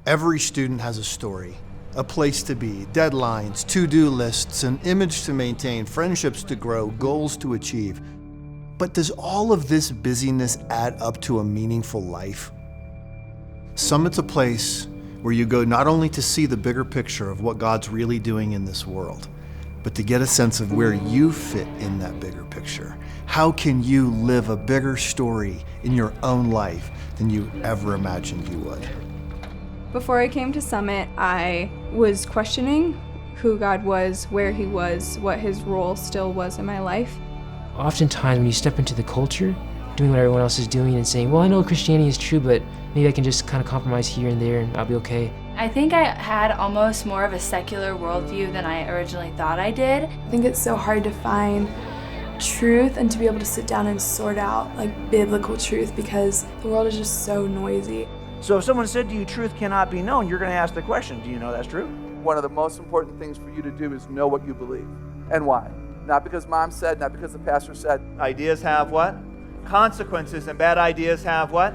Every student has a story, a place to be, deadlines, to-do lists, an image to maintain, friendships to grow, goals to achieve. But does all of this busyness add up to a meaningful life? Summit's a place where you go not only to see the bigger picture of what God's really doing in this world, but to get a sense of where you fit in that bigger picture. How can you live a bigger story in your own life than you ever imagined you would? Before I came to Summit, I was questioning who God was, where He was, what His role still was in my life. Oftentimes when you step into the culture, doing what everyone else is doing and saying, well, I know Christianity is true, but maybe I can just kind of compromise here and there and I'll be okay. I think I had almost more of a secular worldview than I originally thought I did. I think it's so hard to find truth and to be able to sit down and sort out like biblical truth because the world is just so noisy. So if someone said to you, truth cannot be known, you're going to ask the question, do you know that's true? One of the most important things for you to do is know what you believe and why. Not because mom said, not because the pastor said. Ideas have what? Consequences, and bad ideas have what?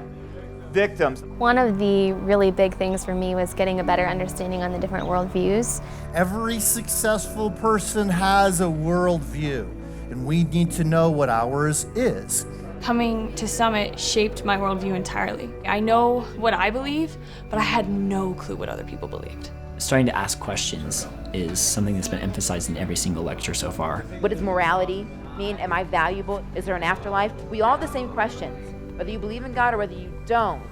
Victims. One of the really big things for me was getting a better understanding on the different worldviews. Every successful person has a worldview, and we need to know what ours is. Coming to Summit shaped my worldview entirely. I know what I believe, but I had no clue what other people believed. Starting to ask questions is something that's been emphasized in every single lecture so far. What does morality mean? Am I valuable? Is there an afterlife? We all have the same questions. Whether you believe in God or whether you don't,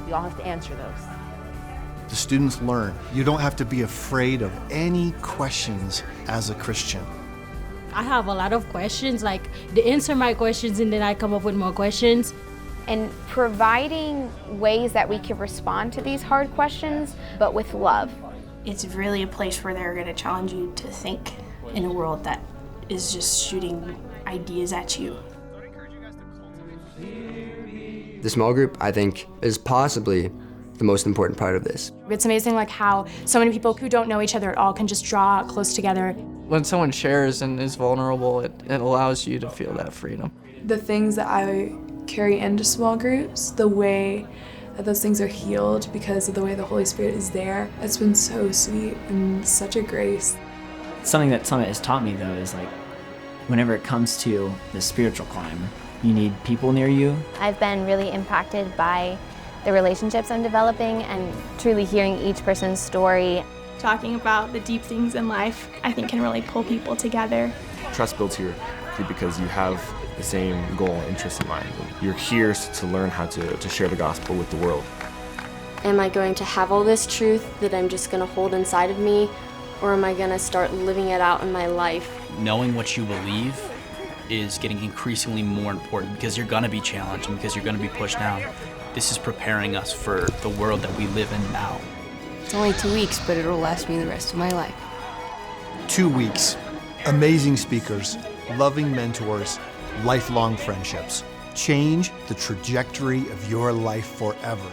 we all have to answer those. The students learn you don't have to be afraid of any questions as a Christian. I have a lot of questions, like they answer my questions and then I come up with more questions. And providing ways that we can respond to these hard questions, but with love. It's really a place where they're going to challenge you to think in a world that is just shooting ideas at you. The small group, I think, is possibly the most important part of this. It's amazing like how so many people who don't know each other at all can just draw close together. When someone shares and is vulnerable, it allows you to feel that freedom. The things that I carry into small groups, the way that those things are healed because of the way the Holy Spirit is there, it's been so sweet and such a grace. Something that Summit has taught me, though, is like whenever it comes to the spiritual climb, you need people near you. I've been really impacted by the relationships I'm developing and truly hearing each person's story. Talking about the deep things in life, I think can really pull people together. Trust builds here because you have the same goal and interest in mind. You're here to learn how to share the gospel with the world. Am I going to have all this truth that I'm just going to hold inside of me, or am I going to start living it out in my life? Knowing what you believe is getting increasingly more important because you're going to be challenged and because you're going to be pushed down. This is preparing us for the world that we live in now. It's only 2 weeks, but it'll last me the rest of my life. 2 weeks, amazing speakers, loving mentors, lifelong friendships. Change the trajectory of your life forever.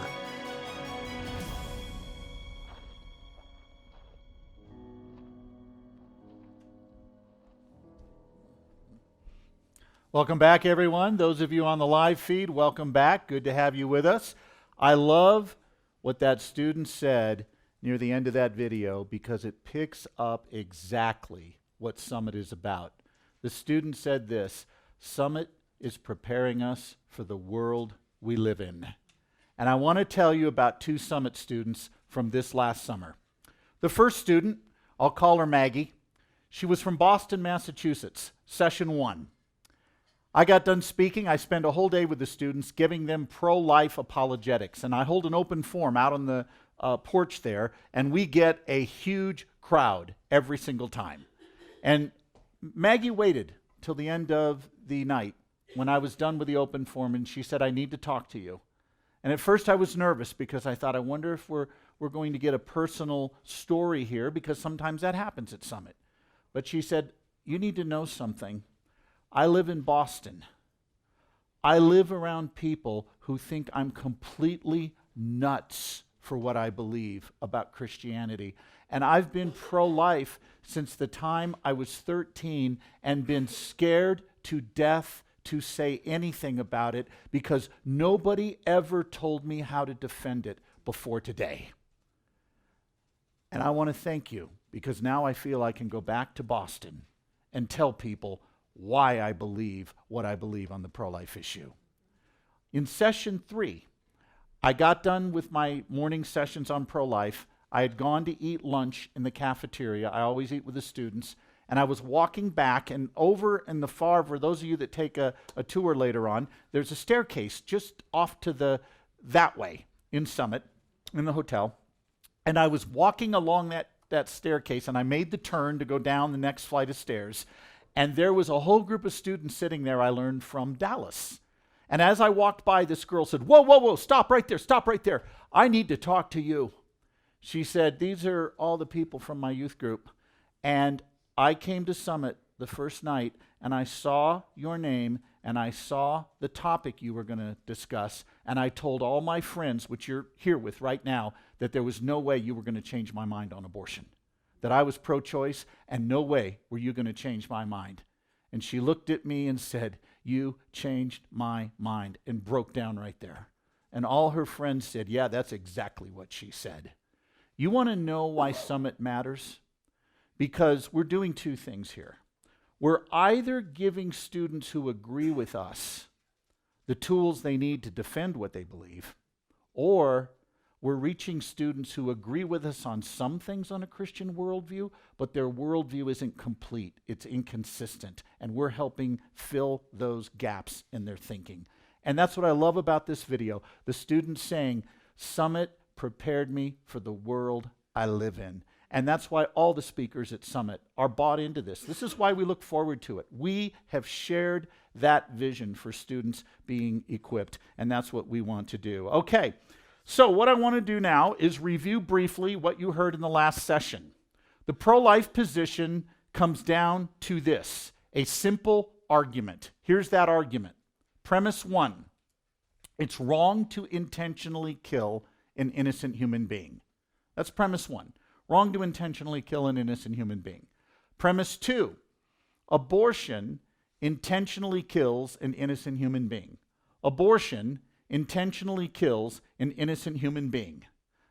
Welcome back, everyone. Those of you on the live feed, welcome back. Good to have you with us. I love what that student said near the end of that video because it picks up exactly what Summit is about. The student said this: Summit is preparing us for the world we live in. And I want to tell you about 2 Summit students from this last summer. The first student, I'll call her Maggie. She was from Boston, Massachusetts, session 1. I got done speaking. I spent a whole day with the students giving them pro-life apologetics. And I hold an open forum out on the porch there, and we get a huge crowd every single time. And Maggie waited till the end of the night when I was done with the open forum, and she said, I need to talk to you. And at first I was nervous because I thought, I wonder if we're going to get a personal story here, because sometimes that happens at Summit. But she said, you need to know something. I live in Boston. I live around people who think I'm completely nuts for what I believe about Christianity. And I've been pro-life since the time I was 13 and been scared to death to say anything about it because nobody ever told me how to defend it before today. And I want to thank you, because now I feel I can go back to Boston and tell people why I believe what I believe on the pro-life issue. In session 3, I got done with my morning sessions on pro-life. I had gone to eat lunch in the cafeteria. I always eat with the students. And I was walking back, and over in the far, for those of you that take a tour later on, there's a staircase just off to that way in Summit, in the hotel. And I was walking along that staircase, and I made the turn to go down the next flight of stairs. And there was a whole group of students sitting there I learned from Dallas. And as I walked by, this girl said, "Whoa, whoa, whoa, stop right there. I need to talk to you." She said, "These are all the people from my youth group. And I came to Summit the first night, and I saw your name, and I saw the topic you were going to discuss, and I told all my friends, which you're here with right now, that there was no way you were going to change my mind on abortion, that I was pro-choice, and no way were you going to change my mind." And she looked at me and said, "You changed my mind," and broke down right there. And all her friends said, "Yeah, that's exactly what she said." You want to know why Summit matters? Because we're doing two things here. We're either giving students who agree with us the tools they need to defend what they believe, or we're reaching students who agree with us on some things on a Christian worldview, but their worldview isn't complete, it's inconsistent, and we're helping fill those gaps in their thinking. And that's what I love about this video. The students saying, "Summit prepared me for the world I live in." And that's why all the speakers at Summit are bought into this. This is why we look forward to it. We have shared that vision for students being equipped, and that's what we want to do. Okay, so what I want to do now is review briefly what you heard in the last session. The pro-life position comes down to this, a simple argument. Here's that argument. Premise 1, it's wrong to intentionally kill an innocent human being. That's premise 1. Wrong to intentionally kill an innocent human being. Premise 2, abortion intentionally kills an innocent human being. Abortion intentionally kills an innocent human being.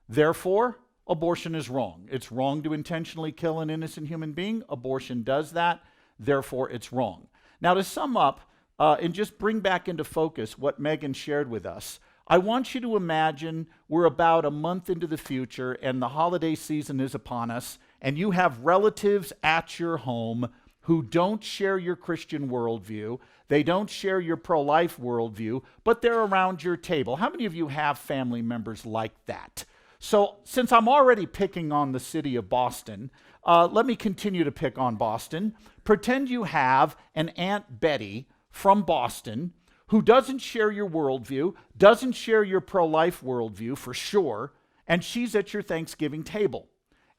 Therefore, abortion is wrong. It's wrong to intentionally kill an innocent human being. Abortion does that. Therefore, it's wrong. Now, to sum up and just bring back into focus what Megan shared with us, I want you to imagine we're about a month into the future and the holiday season is upon us, and you have relatives at your home who don't share your Christian worldview. They don't share your pro-life worldview, but they're around your table. How many of you have family members like that? So since I'm already picking on the city of Boston, let me continue to pick on Boston. Pretend you have an Aunt Betty from Boston who doesn't share your worldview, doesn't share your pro-life worldview for sure, and she's at your Thanksgiving table.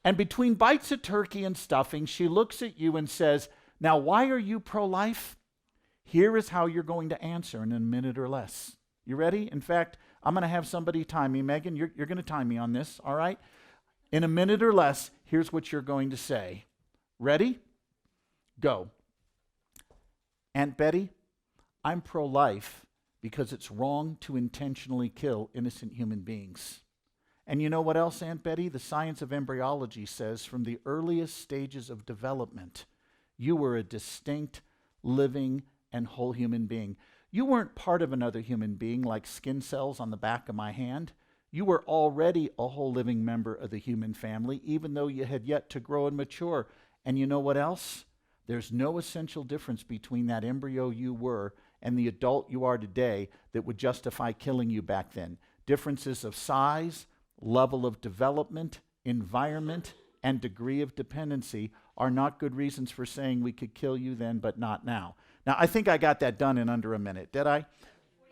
And between bites of turkey and stuffing, she looks at you and says, "Now, why are you pro-life?" Here is how you're going to answer in a minute or less. You ready? In fact, I'm going to have somebody time me. Megan, you're going to time me on this, all right? In a minute or less, here's what you're going to say. Ready? Go. "Aunt Betty, I'm pro-life because it's wrong to intentionally kill innocent human beings. And you know what else, Aunt Betty? The science of embryology says from the earliest stages of development, you were a distinct, living, and whole human being. You weren't part of another human being like skin cells on the back of my hand. You were already a whole living member of the human family, even though you had yet to grow and mature. And you know what else? There's no essential difference between that embryo you were and the adult you are today that would justify killing you back then. Differences of size, level of development, environment, and degree of dependency are not good reasons for saying we could kill you then, but not now." Now, I think I got that done in under a minute, did I?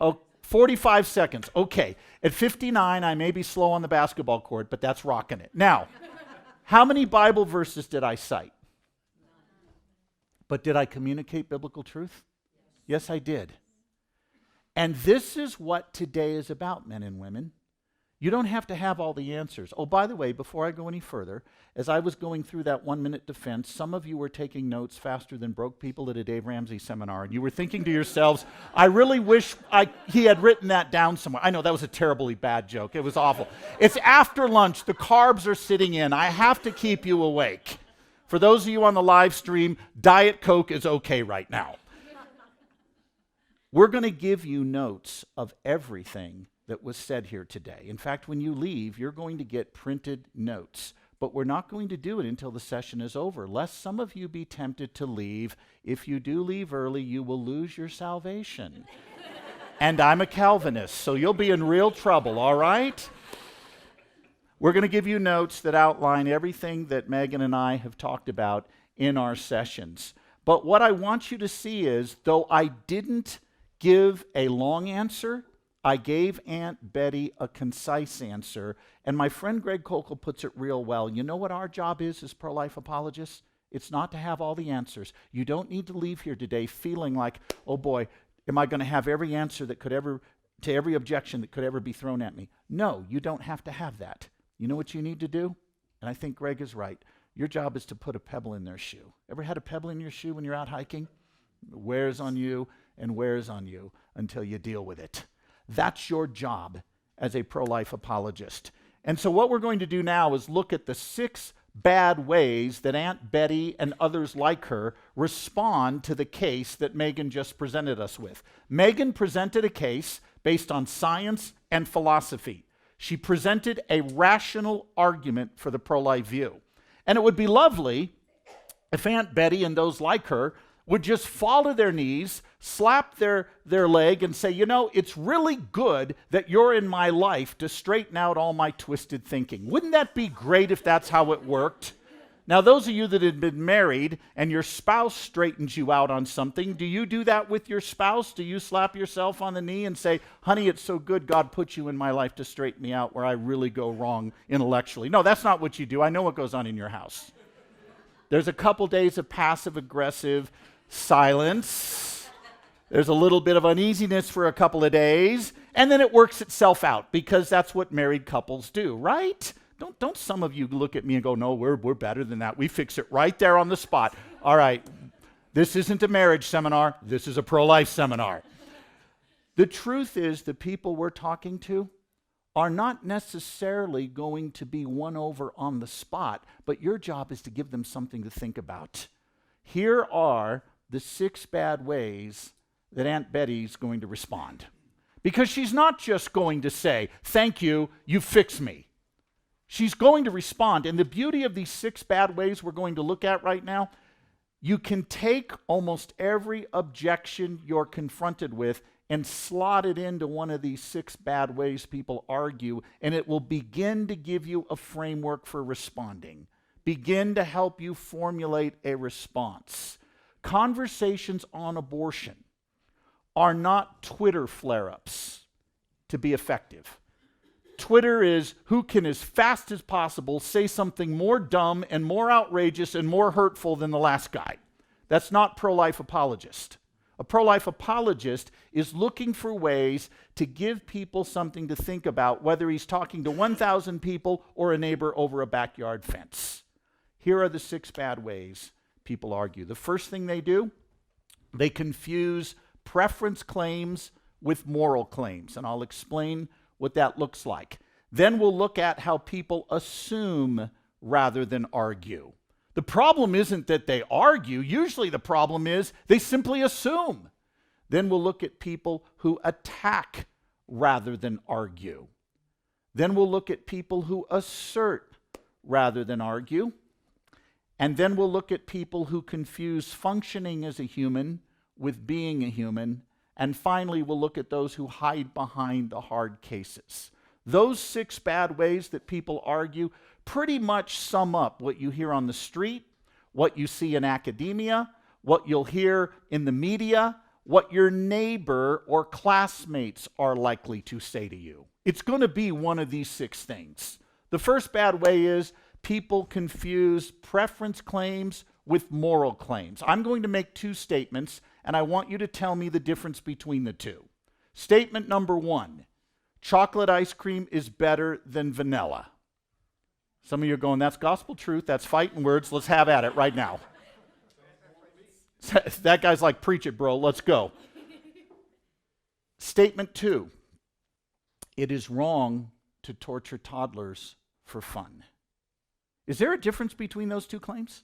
Oh, 45 seconds. Okay. At 59, I may be slow on the basketball court, but that's rocking it. Now, how many Bible verses did I cite? But did I communicate biblical truth? Yes, I did. And this is what today is about, men and women. You don't have to have all the answers. Oh, by the way, before I go any further, as I was going through that 1-minute defense, some of you were taking notes faster than broke people at a Dave Ramsey seminar, and you were thinking to yourselves, I really wish he had written that down somewhere. I know that was a terribly bad joke. It was awful. It's after lunch. The carbs are sitting in. I have to keep you awake. For those of you on the live stream, Diet Coke is okay right now. We're going to give you notes of everything that was said here today. In fact, when you leave, you're going to get printed notes. But we're not going to do it until the session is over, lest some of you be tempted to leave. If you do leave early, you will lose your salvation. And I'm a Calvinist, so you'll be in real trouble, all right? We're going to give you notes that outline everything that Megan and I have talked about in our sessions. But what I want you to see is, though I didn't give a long answer, I gave Aunt Betty a concise answer, and my friend Greg Kokel puts it real well. You know what our job is as pro-life apologists? It's not to have all the answers. You don't need to leave here today feeling like, oh boy, am I going to have every answer that could ever, to every objection that could ever be thrown at me? No, you don't have to have that. You know what you need to do? And I think Greg is right. Your job is to put a pebble in their shoe. Ever had a pebble in your shoe when you're out hiking? It wears on you and wears on you until you deal with it. That's your job as a pro-life apologist. And so what we're going to do now is look at the 6 bad ways that Aunt Betty and others like her respond to the case that Megan just presented us with. Megan presented a case based on science and philosophy. She presented a rational argument for the pro-life view. And it would be lovely if Aunt Betty and those like her would just fall to their knees, slap their leg and say, you know, it's really good that you're in my life to straighten out all my twisted thinking. Wouldn't that be great if that's how it worked? Now, those of you that have been married and your spouse straightens you out on something, do you do that with your spouse? Do you slap yourself on the knee and say, honey, it's so good God put you in my life to straighten me out where I really go wrong intellectually? No, that's not what you do. I know what goes on in your house. There's a couple days of passive-aggressive silence. There's a little bit of uneasiness for a couple of days, and then it works itself out because that's what married couples do, right? Don't some of you look at me and go, no, we're better than that. We fix it right there on the spot. All right, this isn't a marriage seminar. This is a pro-life seminar. The truth is the people we're talking to are not necessarily going to be won over on the spot, but your job is to give them something to think about. Here are the 6 bad ways that Aunt Betty's going to respond. Because she's not just going to say, thank you, you fixed me. She's going to respond. And the beauty of these 6 bad ways we're going to look at right now, you can take almost every objection you're confronted with and slot it into one of these 6 bad ways people argue, and it will begin to give you a framework for responding. Begin to help you formulate a response. Conversations on abortion are not Twitter flare-ups to be effective. Twitter is who can as fast as possible say something more dumb and more outrageous and more hurtful than the last guy. That's not pro-life apologist. A pro-life apologist is looking for ways to give people something to think about, whether he's talking to 1,000 people or a neighbor over a backyard fence. Here are the 6 bad ways people argue. The first thing they do, they confuse preference claims with moral claims, and I'll explain what that looks like. Then we'll look at how people assume rather than argue. The problem isn't that they argue. Usually the problem is they simply assume. Then we'll look at people who attack rather than argue. Then we'll look at people who assert rather than argue. And then we'll look at people who confuse functioning as a human with being a human. And finally, we'll look at those who hide behind the hard cases. Those 6 bad ways that people argue pretty much sum up what you hear on the street, what you see in academia, what you'll hear in the media, what your neighbor or classmates are likely to say to you. It's going to be one of these 6 things. The first bad way is people confuse preference claims with moral claims. I'm going to make 2 statements, and I want you to tell me the difference between the 2. Statement number 1, chocolate ice cream is better than vanilla. Some of you are going, that's gospel truth, that's fighting words, let's have at it right now. That guy's like, preach it, bro, let's go. Statement 2, it is wrong to torture toddlers for fun. Is there a difference between those two claims?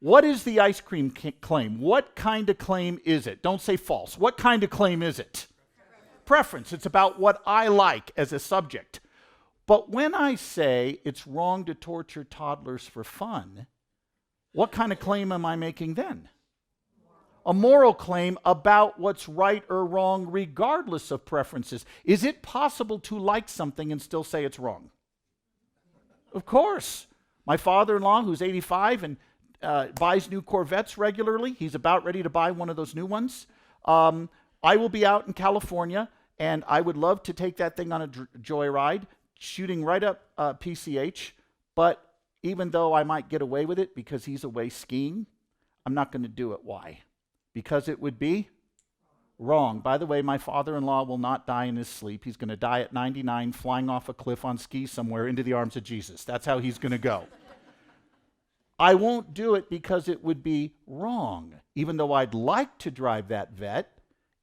What is the ice cream claim? What kind of claim is it? Don't say false. What kind of claim is it? Preference. It's about what I like as a subject. But when I say it's wrong to torture toddlers for fun, what kind of claim am I making then? A moral claim about what's right or wrong regardless of preferences. Is it possible to like something and still say it's wrong? Of course. My father-in-law, who's 85 and buys new Corvettes regularly, he's about ready to buy one of those new ones. I will be out in California, and I would love to take that thing on a joyride, shooting right up PCH, but even though I might get away with it because he's away skiing, I'm not going to do it. Why? Because it would be wrong. By the way, my father-in-law will not die in his sleep. He's going to die at 99 flying off a cliff on skis somewhere into the arms of Jesus. That's how he's going to go. I won't do it because it would be wrong. Even though I'd like to drive that vet,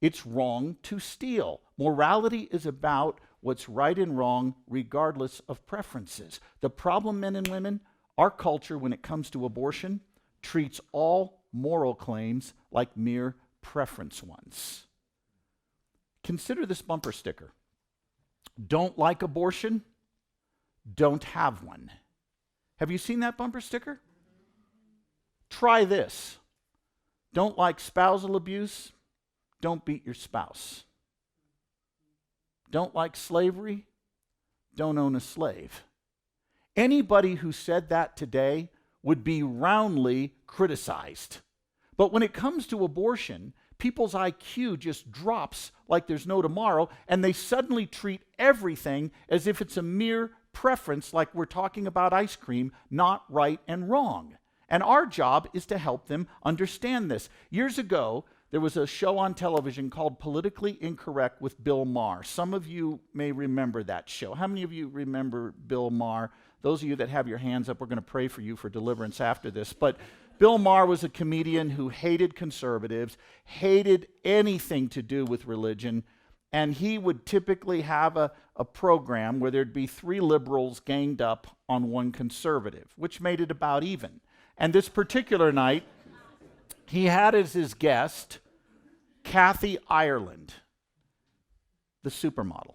it's wrong to steal. Morality is about what's right and wrong regardless of preferences. The problem, men and women, our culture, when it comes to abortion, treats all moral claims like mere preference ones. Consider this bumper sticker. Don't like abortion? Don't have one. Have you seen that bumper sticker? Try this. Don't like spousal abuse? Don't beat your spouse. Don't like slavery? Don't own a slave. Anybody who said that today would be roundly criticized. But when it comes to abortion, people's IQ just drops like there's no tomorrow, and they suddenly treat everything as if it's a mere preference, like we're talking about ice cream, not right and wrong. And our job is to help them understand this. Years ago, there was a show on television called Politically Incorrect with Bill Maher. Some of you may remember that show. How many of you remember Bill Maher? Those of you that have your hands up, we're going to pray for you for deliverance after this. But Bill Maher was a comedian who hated conservatives, hated anything to do with religion, and he would typically have a program where there'd be 3 liberals ganged up on 1 conservative, which made it about even. And this particular night, he had as his guest Kathy Ireland, the supermodel.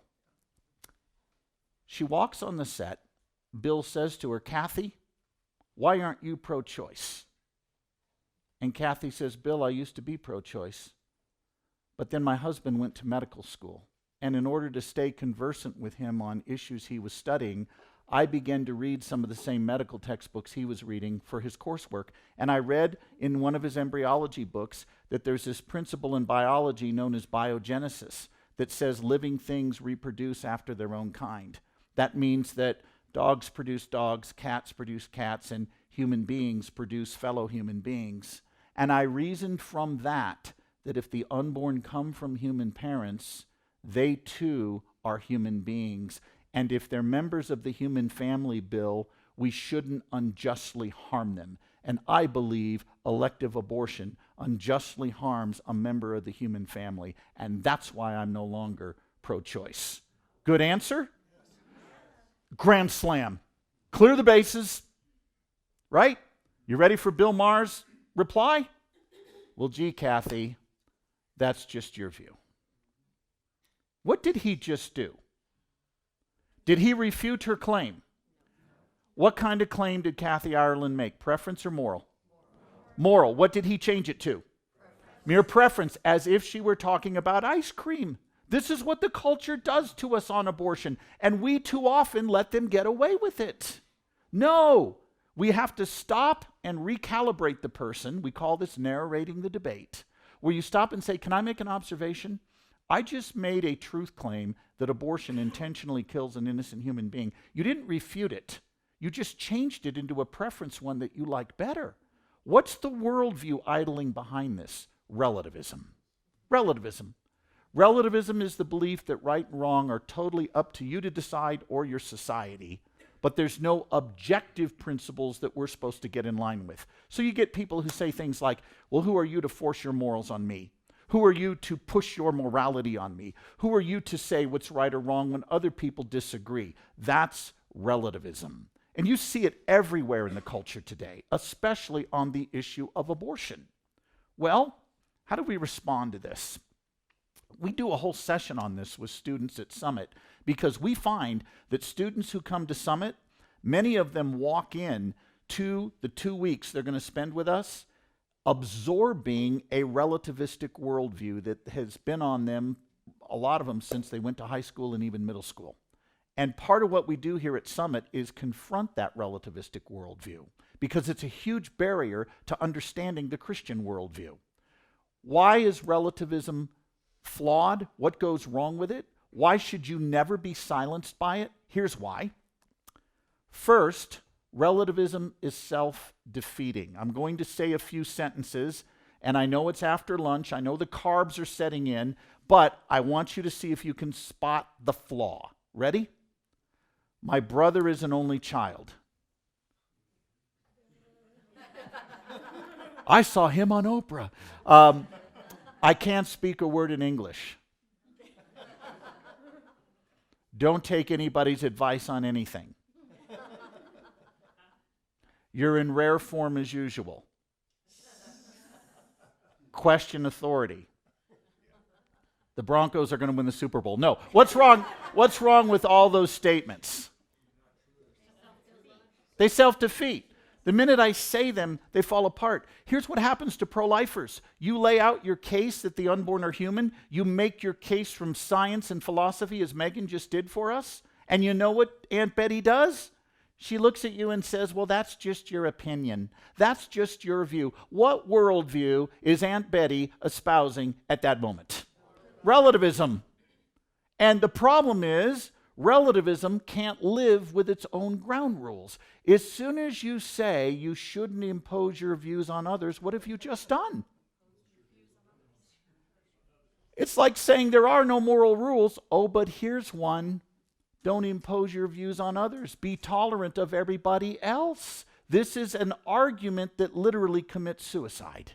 She walks on the set. Bill says to her, Kathy, why aren't you pro-choice? And Kathy says, Bill, I used to be pro-choice, but then my husband went to medical school. And in order to stay conversant with him on issues he was studying, I began to read some of the same medical textbooks he was reading for his coursework. And I read in one of his embryology books that there's this principle in biology known as biogenesis that says living things reproduce after their own kind. That means that dogs produce dogs, cats produce cats, and human beings produce fellow human beings. And I reasoned from that if the unborn come from human parents, they too are human beings. And if they're members of the human family, Bill, we shouldn't unjustly harm them. And I believe elective abortion unjustly harms a member of the human family. And that's why I'm no longer pro-choice. Good answer? Grand slam. Clear the bases. Right? You ready for Bill Maher's reply? Well, gee, Kathy, that's just your view. What did he just do? Did he refute her claim? What kind of claim did Kathy Ireland make? Preference or moral? Moral. What did he change it to? Mere preference, as if she were talking about ice cream. This is what the culture does to us on abortion, and we too often let them get away with it. No, we have to stop and recalibrate the person. We call this narrating the debate, where you stop and say, can I make an observation? I just made a truth claim that abortion intentionally kills an innocent human being. You didn't refute it. You just changed it into a preference one that you like better. What's the worldview idling behind this? Relativism. Relativism. Relativism is the belief that right and wrong are totally up to you to decide or your society, but there's no objective principles that we're supposed to get in line with. So you get people who say things like, well, who are you to force your morals on me? Who are you to push your morality on me? Who are you to say what's right or wrong when other people disagree? That's relativism. And you see it everywhere in the culture today, especially on the issue of abortion. Well, how do we respond to this? We do a whole session on this with students at Summit because we find that students who come to Summit, many of them walk in to the 2 weeks they're going to spend with us absorbing a relativistic worldview that has been on them, a lot of them, since they went to high school and even middle school. And part of what we do here at Summit is confront that relativistic worldview because it's a huge barrier to understanding the Christian worldview. Why is relativism flawed? What goes wrong with it? Why should you never be silenced by it? Here's why. First, relativism is self-defeating. I'm going to say a few sentences, and I know it's after lunch. I know the carbs are setting in, but I want you to see if you can spot the flaw. Ready? My brother is an only child. I saw him on Oprah. I can't speak a word in English. Don't take anybody's advice on anything. You're in rare form as usual. Question authority. The Broncos are going to win the Super Bowl. No. What's wrong? What's wrong with all those statements? They self-defeat. The minute I say them, they fall apart. Here's what happens to pro-lifers. You lay out your case that the unborn are human. You make your case from science and philosophy, as Megan just did for us. And you know what Aunt Betty does? She looks at you and says, well, that's just your opinion. That's just your view. What worldview is Aunt Betty espousing at that moment? Relativism. And the problem is, relativism can't live with its own ground rules. As soon as you say you shouldn't impose your views on others, what have you just done? It's like saying there are no moral rules. Oh, but here's one. Don't impose your views on others. Be tolerant of everybody else. This is an argument that literally commits suicide.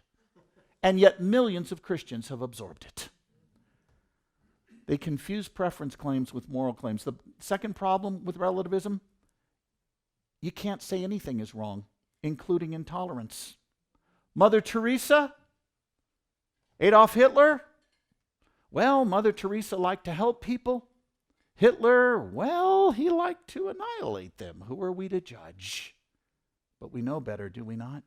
And yet millions of Christians have absorbed it. They confuse preference claims with moral claims. The second problem with relativism, you can't say anything is wrong, including intolerance. Mother Teresa? Adolf Hitler? Well, Mother Teresa liked to help people. Hitler, well, he liked to annihilate them. Who are we to judge? But we know better, do we not?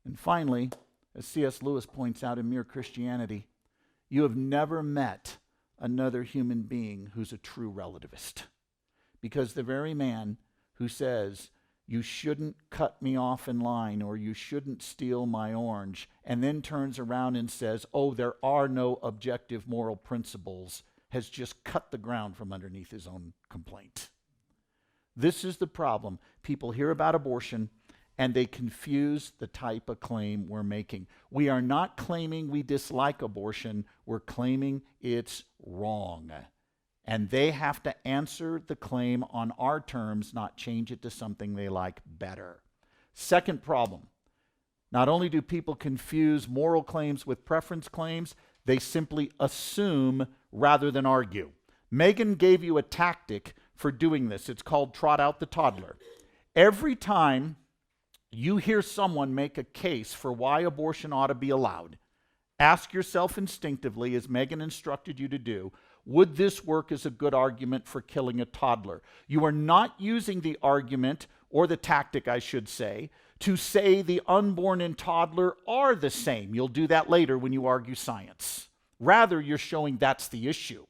And finally, as C.S. Lewis points out in Mere Christianity, you have never met another human being who's a true relativist. Because the very man who says, you shouldn't cut me off in line or you shouldn't steal my orange, and then turns around and says, oh, there are no objective moral principles, has just cut the ground from underneath his own complaint. This is the problem. People hear about abortion and they confuse the type of claim we're making. We are not claiming we dislike abortion. We're claiming it's wrong. And they have to answer the claim on our terms, not change it to something they like better. Second problem. Not only do people confuse moral claims with preference claims, they simply assume rather than argue. Megan gave you a tactic for doing this. It's called trot out the toddler. Every time you hear someone make a case for why abortion ought to be allowed, ask yourself instinctively, as Megan instructed you to do, would this work as a good argument for killing a toddler? You are not using the argument, or the tactic, I should say, to say the unborn and toddler are the same. You'll do that later when you argue science. Rather, you're showing that's the issue.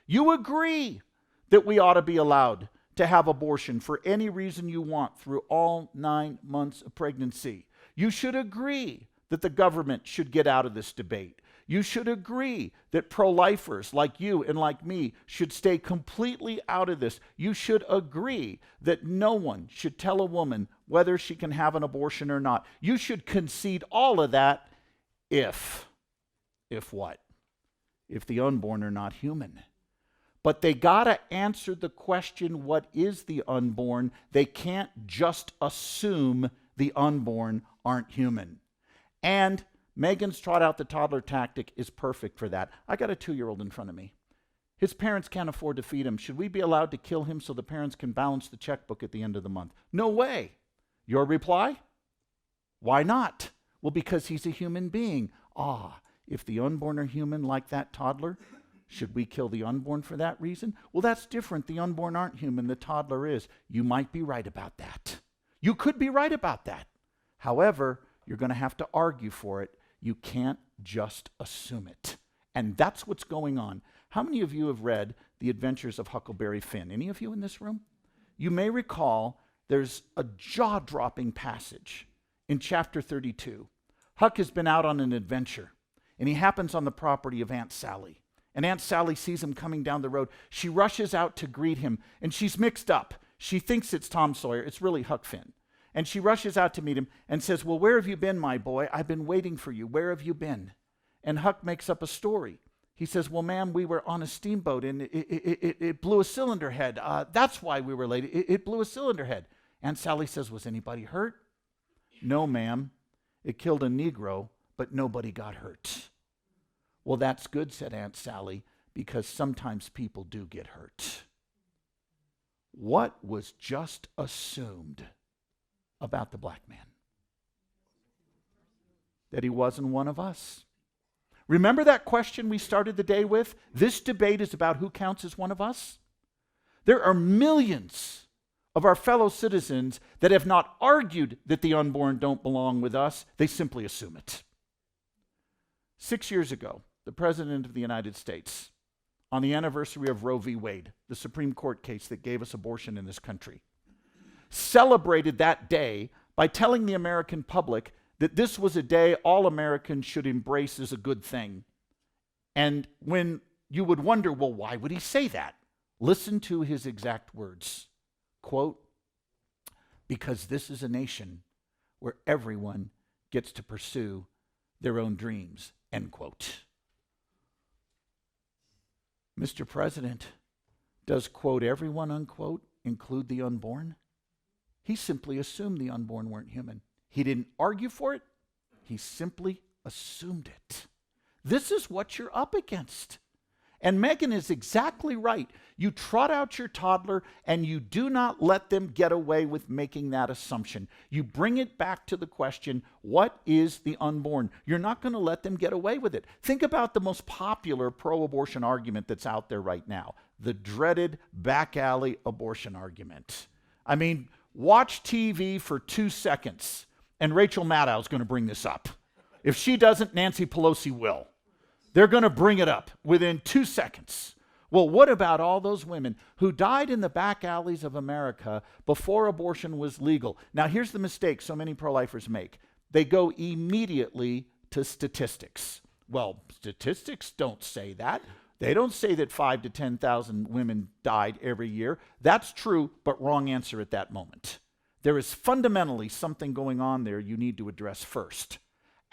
You agree that we ought to be allowed to have abortion for any reason you want through all 9 months of pregnancy. You should agree that the government should get out of this debate. You should agree that pro-lifers like you and like me should stay completely out of this. You should agree that no one should tell a woman whether she can have an abortion or not. You should concede all of that if what? if the unborn are not human. But they got to answer the question, what is the unborn? They can't just assume the unborn aren't human. And Megan's trot out the toddler tactic is perfect for that. I got a 2-year-old in front of me. His parents can't afford to feed him. Should we be allowed to kill him so the parents can balance the checkbook at the end of the month? No way. Your reply? Why not? Well, because he's a human being. If the unborn are human like that toddler, should we kill the unborn for that reason? Well, that's different. The unborn aren't human. The toddler is. You might be right about that. You could be right about that. However, you're going to have to argue for it. You can't just assume it. And that's what's going on. How many of you have read The Adventures of Huckleberry Finn? Any of you in this room? You may recall there's a jaw-dropping passage in chapter 32. Huck has been out on an adventure, and he happens on the property of Aunt Sally. And Aunt Sally sees him coming down the road. She rushes out to greet him, and she's mixed up. She thinks it's Tom Sawyer. It's really Huck Finn. And she rushes out to meet him and says, well, where have you been, my boy? I've been waiting for you. Where have you been? And Huck makes up a story. He says, well, ma'am, we were on a steamboat, and it blew a cylinder head. That's why we were late. It blew a cylinder head. Aunt Sally says, was anybody hurt? No, ma'am. It killed a Negro, but nobody got hurt. Well, that's good, said Aunt Sally, because sometimes people do get hurt. What was just assumed about the black man? That he wasn't one of us. Remember that question we started the day with? This debate is about who counts as one of us. There are millions of our fellow citizens that have not argued that the unborn don't belong with us. They simply assume it. 6 years ago, the President of the United States, on the anniversary of Roe v. Wade, the Supreme Court case that gave us abortion in this country, celebrated that day by telling the American public that this was a day all Americans should embrace as a good thing. And when you would wonder, well, why would he say that? Listen to his exact words. Quote, because this is a nation where everyone gets to pursue their own dreams, end quote. Mr. President, does, quote, everyone, unquote, include the unborn? He simply assumed the unborn weren't human. He didn't argue for it. He simply assumed it. This is what you're up against. And Megan is exactly right. You trot out your toddler and you do not let them get away with making that assumption. You bring it back to the question, what is the unborn? You're not going to let them get away with it. Think about the most popular pro-abortion argument that's out there right now, the dreaded back alley abortion argument. I mean, watch TV for 2 seconds. And Rachel Maddow's going to bring this up. If she doesn't, Nancy Pelosi will. They're going to bring it up within 2 seconds. Well, what about all those women who died in the back alleys of America before abortion was legal? Now, here's the mistake so many pro-lifers make. They go immediately to statistics. Well, statistics don't say that. They don't say that 5,000 to 10,000 women died every year. That's true, but wrong answer at that moment. There is fundamentally something going on there you need to address first.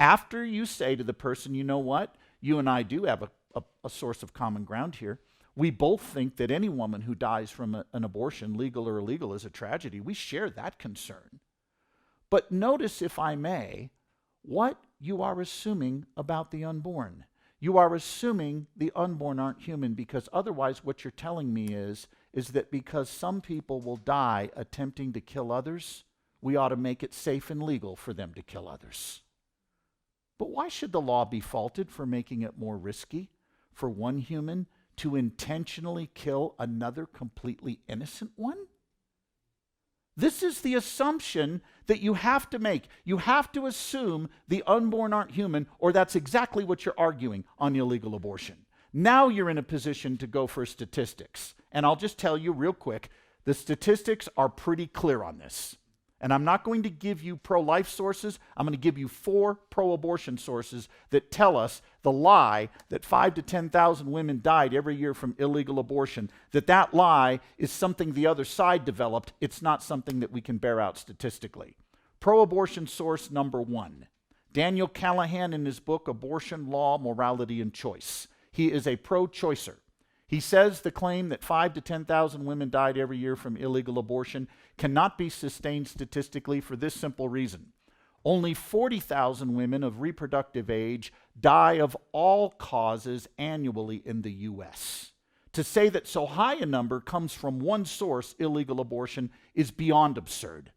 After you say to the person, you know what? You and I do have a source of common ground here. We both think that any woman who dies from an abortion, legal or illegal, is a tragedy. We share that concern. But notice, if I may, what you are assuming about the unborn. You are assuming the unborn aren't human because otherwise what you're telling me is that because some people will die attempting to kill others, we ought to make it safe and legal for them to kill others. But why should the law be faulted for making it more risky for one human to intentionally kill another completely innocent one? This is the assumption that you have to make. You have to assume the unborn aren't human, or that's exactly what you're arguing on illegal abortion. Now you're in a position to go for statistics. And I'll just tell you real quick, the statistics are pretty clear on this. And I'm not going to give you pro-life sources. I'm going to give you 4 pro-abortion sources that tell us the lie that 5,000 to 10,000 women died every year from illegal abortion, that lie is something the other side developed. It's not something that we can bear out statistically. Pro-abortion source number 1, Daniel Callahan in his book, Abortion, Law, Morality, and Choice. He is a pro-choicer. He says the claim that 5 to 10,000 women died every year from illegal abortion cannot be sustained statistically for this simple reason. Only 40,000 women of reproductive age die of all causes annually in the U.S. To say that so high a number comes from one source, illegal abortion, is beyond absurd.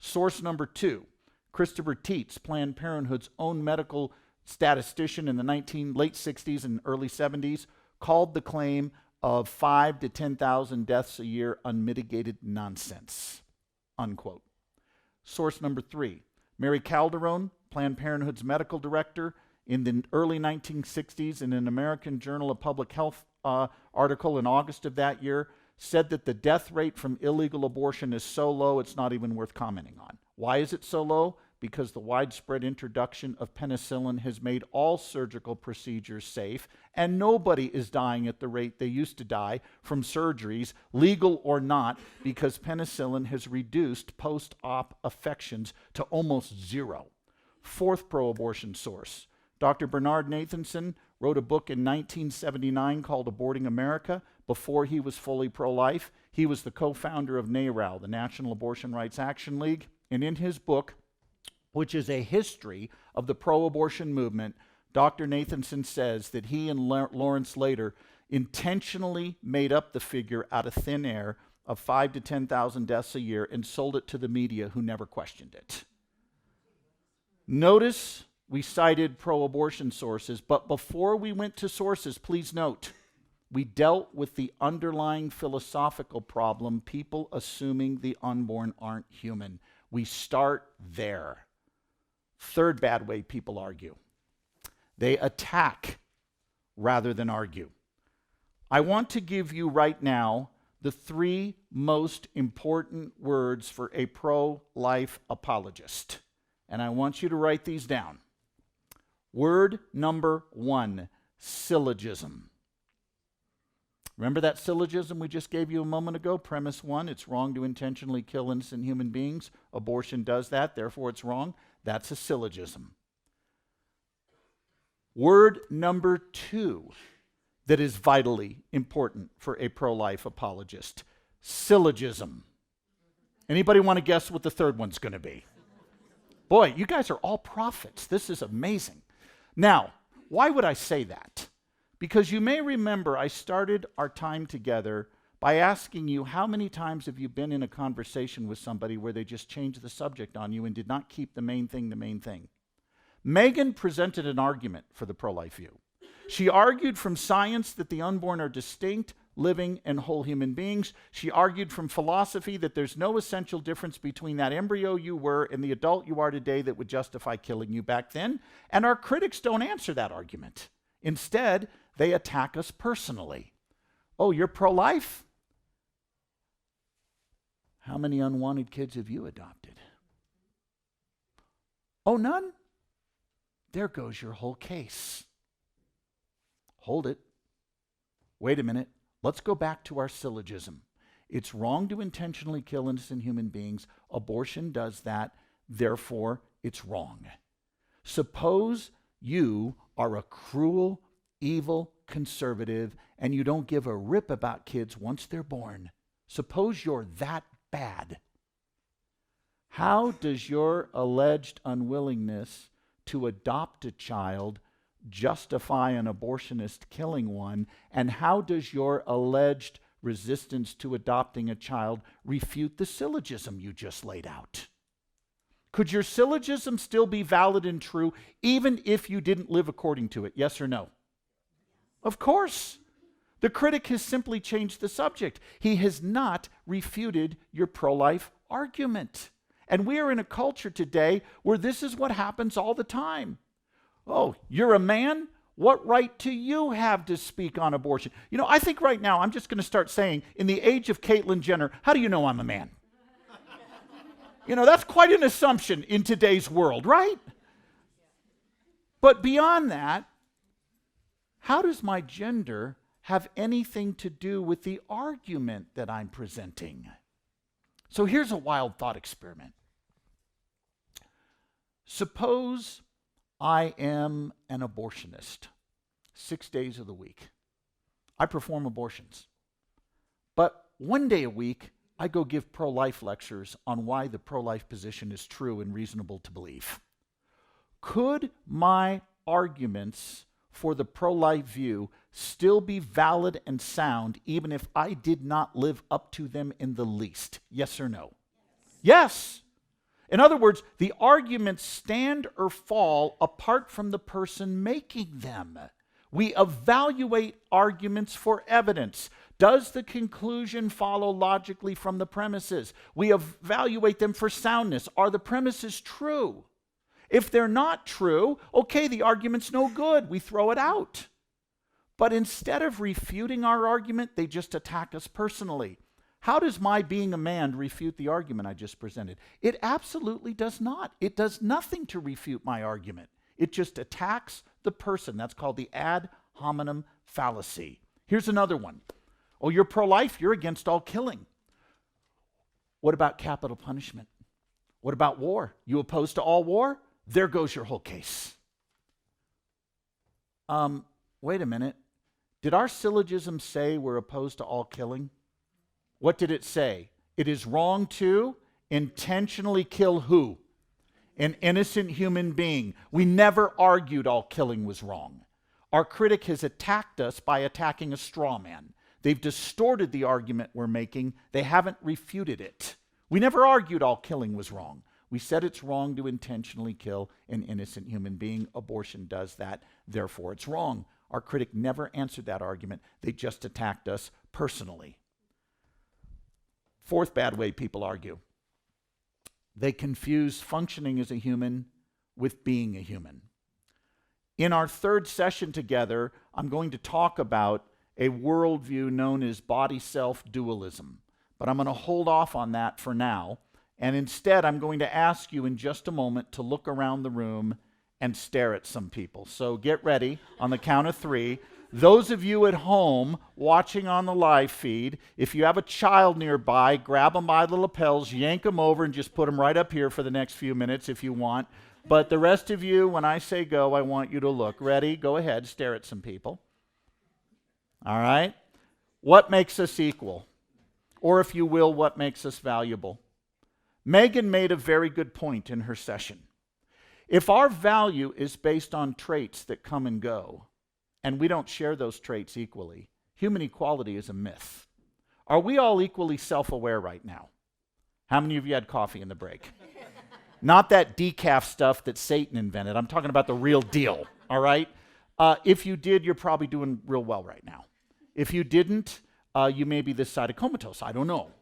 Source number 2, Christopher Tietz, Planned Parenthood's own medical statistician in the late 60s and early 70s, called the claim of 5 to 10,000 deaths a year unmitigated nonsense, unquote. Source number 3, Mary Calderon, Planned Parenthood's medical director, in the early 1960s in an American Journal of Public Health article in August of that year, said that the death rate from illegal abortion is so low it's not even worth commenting on. Why is it so low? Because the widespread introduction of penicillin has made all surgical procedures safe, and nobody is dying at the rate they used to die from surgeries, legal or not, because penicillin has reduced post-op affections to almost zero. Fourth pro-abortion source, Dr. Bernard Nathanson wrote a book in 1979 called Aborting America before he was fully pro-life. He was the co-founder of NARAL, the National Abortion Rights Action League, and in his book, which is a history of the pro-abortion movement, Dr. Nathanson says that he and Lawrence Lader intentionally made up the figure out of thin air of 5 to 10,000 deaths a year and sold it to the media who never questioned it. Notice we cited pro-abortion sources, but before we went to sources, please note, we dealt with the underlying philosophical problem, people assuming the unborn aren't human. We start there. Third bad way people argue. They attack rather than argue. I want to give you right now the 3 most important words for a pro-life apologist. And I want you to write these down. Word number 1, syllogism. Remember that syllogism we just gave you a moment ago? Premise 1, it's wrong to intentionally kill innocent human beings. Abortion does that, therefore it's wrong. That's a syllogism. Word number 2 that is vitally important for a pro-life apologist, syllogism. Anybody want to guess what the third one's going to be? Boy, you guys are all prophets. This is amazing. Now, why would I say that? Because you may remember I started our time together by asking you, how many times have you been in a conversation with somebody where they just changed the subject on you and did not keep the main thing the main thing? Megan presented an argument for the pro-life view. She argued from science that the unborn are distinct, living, and whole human beings. She argued from philosophy that there's no essential difference between that embryo you were and the adult you are today that would justify killing you back then. And our critics don't answer that argument. Instead, they attack us personally. Oh, you're pro-life? How many unwanted kids have you adopted? Oh, none? There goes your whole case. Hold it. Wait a minute. Let's go back to our syllogism. It's wrong to intentionally kill innocent human beings. Abortion does that. Therefore, it's wrong. Suppose you are a cruel, evil conservative and you don't give a rip about kids once they're born. Suppose you're that bad. How does your alleged unwillingness to adopt a child justify an abortionist killing one? And how does your alleged resistance to adopting a child refute the syllogism you just laid out? Could your syllogism still be valid and true even if you didn't live according to it? Yes or no? Of course. The critic has simply changed the subject. He has not refuted your pro-life argument. And we are in a culture today where this is what happens all the time. Oh, you're a man? What right do you have to speak on abortion? You know, I think right now I'm just going to start saying, in the age of Caitlyn Jenner, how do you know I'm a man? You know, that's quite an assumption in today's world, right? But beyond that, how does my gender have anything to do with the argument that I'm presenting? So here's a wild thought experiment. Suppose I am an abortionist 6 days of the week. I perform abortions. But one day a week, I go give pro-life lectures on why the pro-life position is true and reasonable to believe. Could my arguments for the pro-life view still be valid and sound even if I did not live up to them in the least? Yes or no? Yes. In other words, the arguments stand or fall apart from the person making them. We evaluate arguments for evidence. Does the conclusion follow logically from the premises? We evaluate them for soundness. Are the premises true? If they're not true, okay, the argument's no good. We throw it out. But instead of refuting our argument, they just attack us personally. How does my being a man refute the argument I just presented? It absolutely does not. It does nothing to refute my argument. It just attacks the person. That's called the ad hominem fallacy. Here's another one. Oh, you're pro-life? You're against all killing. What about capital punishment? What about war? You opposed to all war? There goes your whole case. Wait a minute. Did our syllogism say we're opposed to all killing? What did it say? It is wrong to intentionally kill who? An innocent human being. We never argued all killing was wrong. Our critic has attacked us by attacking a straw man. They've distorted the argument we're making. They haven't refuted it. We never argued all killing was wrong. We said it's wrong to intentionally kill an innocent human being. Abortion does that, therefore it's wrong. Our critic never answered that argument. They just attacked us personally. Fourth bad way people argue. They confuse functioning as a human with being a human. In our third session together, I'm going to talk about a worldview known as body-self dualism. But I'm going to hold off on that for now. And instead, I'm going to ask you in just a moment to look around the room and stare at some people. So get ready on the count of 3. Those of you at home watching on the live feed, if you have a child nearby, grab them by the lapels, yank them over, and just put them right up here for the next few minutes if you want. But the rest of you, when I say go, I want you to look. Ready? Go ahead, stare at some people. All right? What makes us equal? Or if you will, what makes us valuable? Megan made a very good point in her session. If our value is based on traits that come and go, and we don't share those traits equally, human equality is a myth. Are we all equally self-aware right now? How many of you had coffee in the break? Not that decaf stuff that Satan invented. I'm talking about the real deal, all right? If you did, you're probably doing real well right now. If you didn't, you may be this side of comatose. I don't know.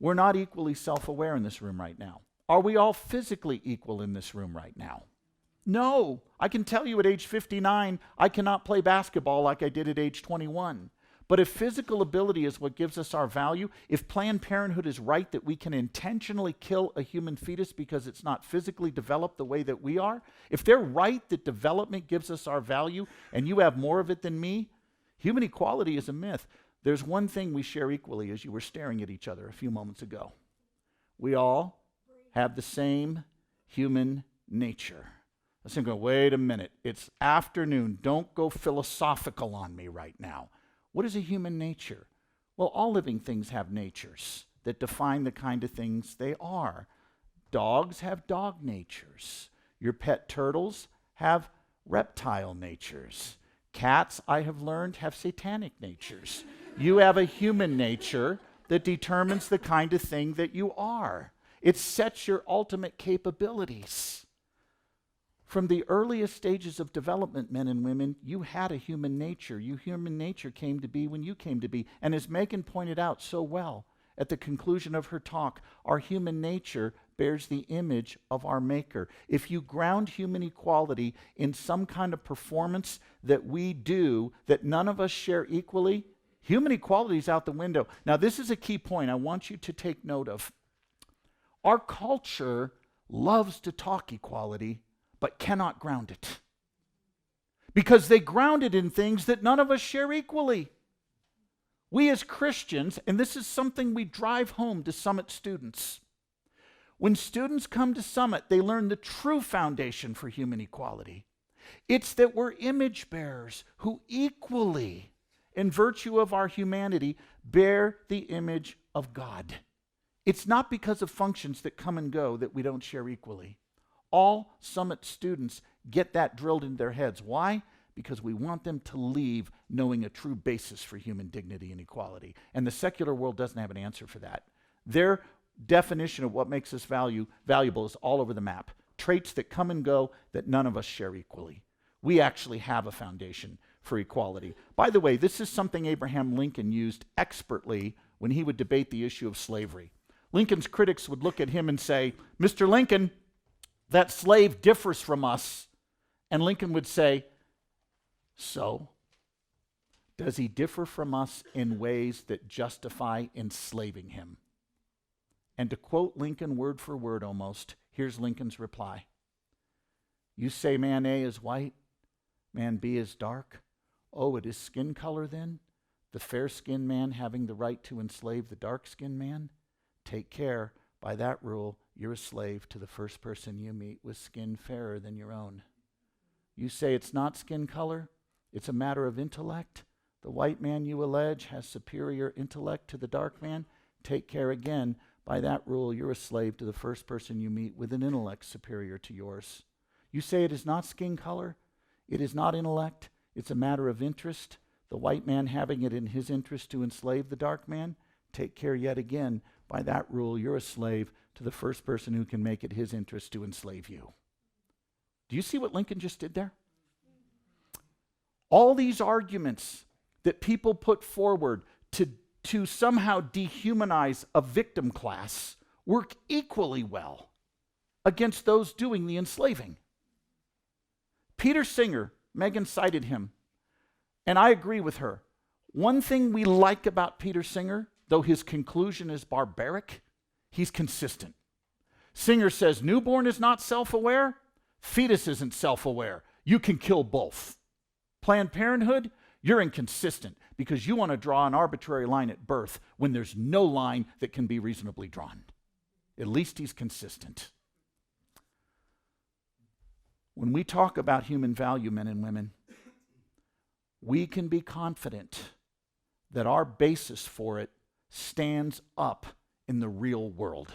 We're not equally self-aware in this room right now. Are we all physically equal in this room right now? No. I can tell you at age 59, I cannot play basketball like I did at age 21. But if physical ability is what gives us our value, if Planned Parenthood is right that we can intentionally kill a human fetus because it's not physically developed the way that we are, if they're right that development gives us our value and you have more of it than me, human equality is a myth. There's one thing we share equally as you were staring at each other a few moments ago. We all have the same human nature. I was thinking, wait a minute, it's afternoon. Don't go philosophical on me right now. What is a human nature? Well, all living things have natures that define the kind of things they are. Dogs have dog natures. Your pet turtles have reptile natures. Cats, I have learned, have satanic natures. You have a human nature that determines the kind of thing that you are. It sets your ultimate capabilities. From the earliest stages of development, men and women, you had a human nature. Your human nature came to be when you came to be. And as Megan pointed out so well at the conclusion of her talk, our human nature bears the image of our Maker. If you ground human equality in some kind of performance that we do that none of us share equally, human equality is out the window. Now, this is a key point I want you to take note of. Our culture loves to talk equality, but cannot ground it. Because they ground it in things that none of us share equally. We as Christians, and this is something we drive home to Summit students, when students come to Summit, they learn the true foundation for human equality. It's that we're image bearers who equally in virtue of our humanity, bear the image of God. It's not because of functions that come and go that we don't share equally. All Summit students get that drilled into their heads. Why? Because we want them to leave knowing a true basis for human dignity and equality. And the secular world doesn't have an answer for that. Their definition of what makes us valuable is all over the map. Traits that come and go that none of us share equally. We actually have a foundation for equality. By the way, this is something Abraham Lincoln used expertly when he would debate the issue of slavery. Lincoln's critics would look at him and say, "Mr. Lincoln, that slave differs from us." And Lincoln would say, "So, does he differ from us in ways that justify enslaving him?" And to quote Lincoln word for word almost, here's Lincoln's reply. "You say man A is white, man B is dark. Oh, it is skin color then? The fair-skinned man having the right to enslave the dark-skinned man? Take care, by that rule, you're a slave to the first person you meet with skin fairer than your own. You say it's not skin color, it's a matter of intellect. The white man you allege has superior intellect to the dark man. Take care again, by that rule, you're a slave to the first person you meet with an intellect superior to yours. You say it is not skin color, it is not intellect, it's a matter of interest. The white man having it in his interest to enslave the dark man. Take care yet again, by that rule, you're a slave to the first person who can make it his interest to enslave you." Do you see what Lincoln just did there? All these arguments that people put forward to somehow dehumanize a victim class work equally well against those doing the enslaving. Peter Singer, Megan cited him, and I agree with her. One thing we like about Peter Singer, though his conclusion is barbaric, he's consistent. Singer says, newborn is not self-aware, fetus isn't self-aware. You can kill both. Planned Parenthood, you're inconsistent because you want to draw an arbitrary line at birth when there's no line that can be reasonably drawn. At least he's consistent. When we talk about human value, men and women, we can be confident that our basis for it stands up in the real world.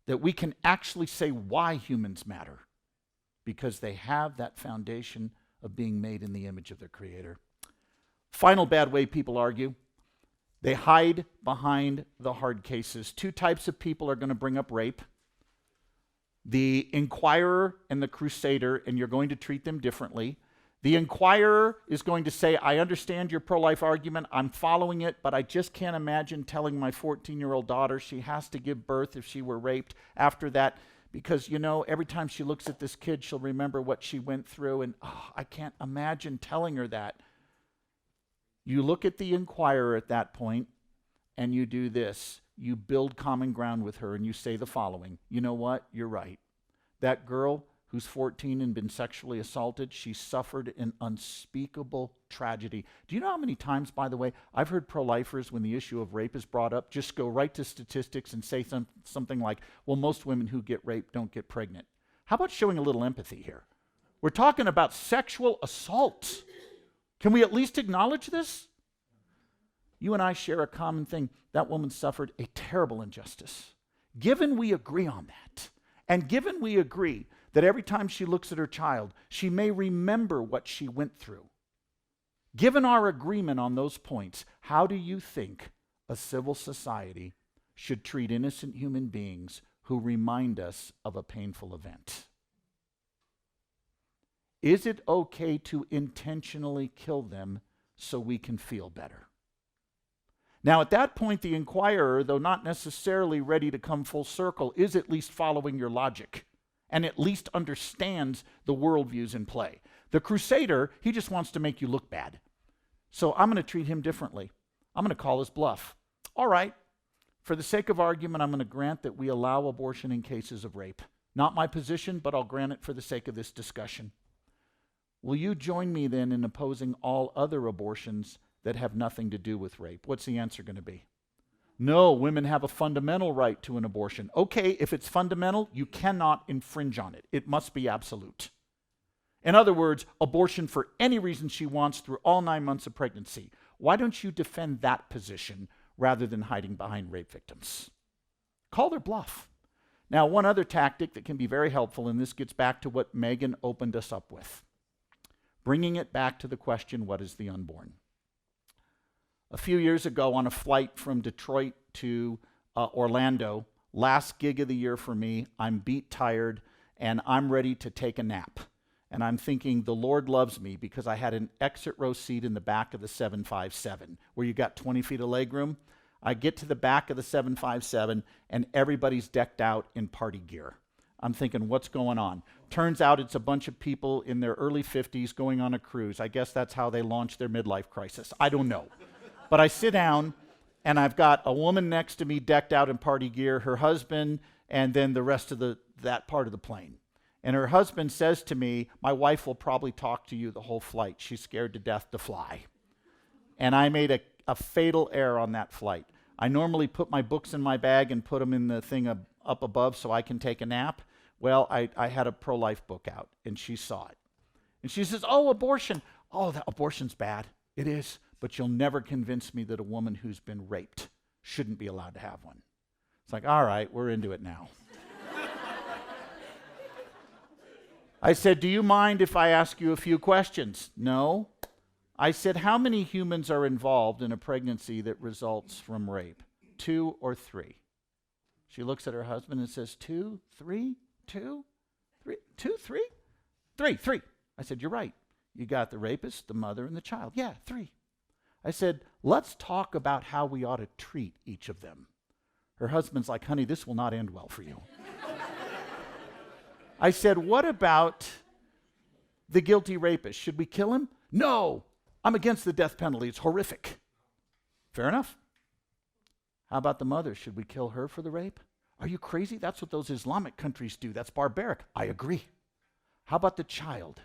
That we can actually say why humans matter because they have that foundation of being made in the image of their Creator. Final bad way people argue, they hide behind the hard cases. Two types of people are going to bring up rape. The inquirer and the crusader, and you're going to treat them differently. The inquirer is going to say, I understand your pro-life argument, I'm following it, but I just can't imagine telling my 14-year-old daughter she has to give birth if she were raped after that, because, you know, every time she looks at this kid, she'll remember what she went through, and I can't imagine telling her that. You look at the inquirer at that point, and you do this. You build common ground with her, and you say the following. You know what? You're right. That girl who's 14 and been sexually assaulted, she suffered an unspeakable tragedy. Do you know how many times, by the way, I've heard pro-lifers, when the issue of rape is brought up, just go right to statistics and say something like, well, most women who get raped don't get pregnant. How about showing a little empathy here? We're talking about sexual assault. Can we at least acknowledge this? You and I share a common thing. That woman suffered a terrible injustice. Given we agree on that, and given we agree that every time she looks at her child, she may remember what she went through. Given our agreement on those points, how do you think a civil society should treat innocent human beings who remind us of a painful event? Is it okay to intentionally kill them so we can feel better? Now, at that point, the inquirer, though not necessarily ready to come full circle, is at least following your logic and at least understands the worldviews in play. The crusader, he just wants to make you look bad. So I'm going to treat him differently. I'm going to call his bluff. All right, for the sake of argument, I'm going to grant that we allow abortion in cases of rape. Not my position, but I'll grant it for the sake of this discussion. Will you join me then in opposing all other abortions that have nothing to do with rape? What's the answer going to be? No, women have a fundamental right to an abortion. Okay, if it's fundamental, you cannot infringe on it. It must be absolute. In other words, abortion for any reason she wants through all 9 months of pregnancy. Why don't you defend that position rather than hiding behind rape victims? Call their bluff. Now, one other tactic that can be very helpful, and this gets back to what Megan opened us up with, bringing it back to the question, what is the unborn? A few years ago on a flight from Detroit to Orlando, last gig of the year for me, I'm beat tired, and I'm ready to take a nap. And I'm thinking, the Lord loves me because I had an exit row seat in the back of the 757 where you got 20 feet of legroom. I get to the back of the 757 and everybody's decked out in party gear. I'm thinking, what's going on? Turns out it's a bunch of people in their early 50s going on a cruise. I guess that's how they launched their midlife crisis. I don't know. But I sit down and I've got a woman next to me decked out in party gear, her husband, and then the rest of that part of the plane. And her husband says to me, my wife will probably talk to you the whole flight. She's scared to death to fly. And I made a fatal error on that flight. I normally put my books in my bag and put them in the thing up above so I can take a nap. Well, I had a pro-life book out, and she saw it. And she says, oh, abortion. Oh, that abortion's bad. It is. But you'll never convince me that a woman who's been raped shouldn't be allowed to have one. It's like, all right, we're into it now. I said, do you mind if I ask you a few questions? No. I said, how many humans are involved in a pregnancy that results from rape? 2 or 3? She looks at her husband and says, 2, 3, 2, 3, 2, 3? 3. I said, you're right. You got the rapist, the mother, and the child. Yeah, 3. I said, let's talk about how we ought to treat each of them. Her husband's like, honey, this will not end well for you. I said, what about the guilty rapist? Should we kill him? No, I'm against the death penalty. It's horrific. Fair enough. How about the mother? Should we kill her for the rape? Are you crazy? That's what those Islamic countries do. That's barbaric. I agree. How about the child?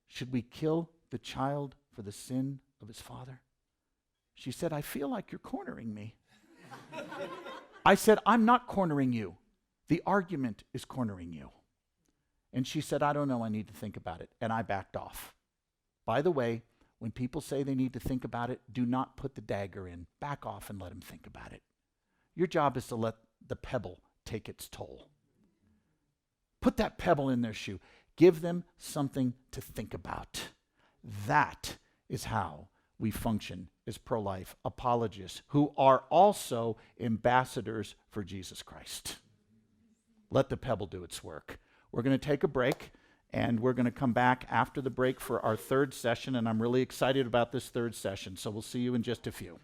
Should we kill the child for the sin of his father? She said, I feel like you're cornering me. I said, I'm not cornering you. The argument is cornering you. And she said, I don't know, I need to think about it. And I backed off. By the way, when people say they need to think about it, do not put the dagger in. Back off and let them think about it. Your job is to let the pebble take its toll. Put that pebble in their shoe. Give them something to think about. That is how we function as pro-life apologists who are also ambassadors for Jesus Christ. Let the pebble do its work. We're going to take a break, and we're going to come back after the break for our third session, and I'm really excited about this third session, so we'll see you in just a few.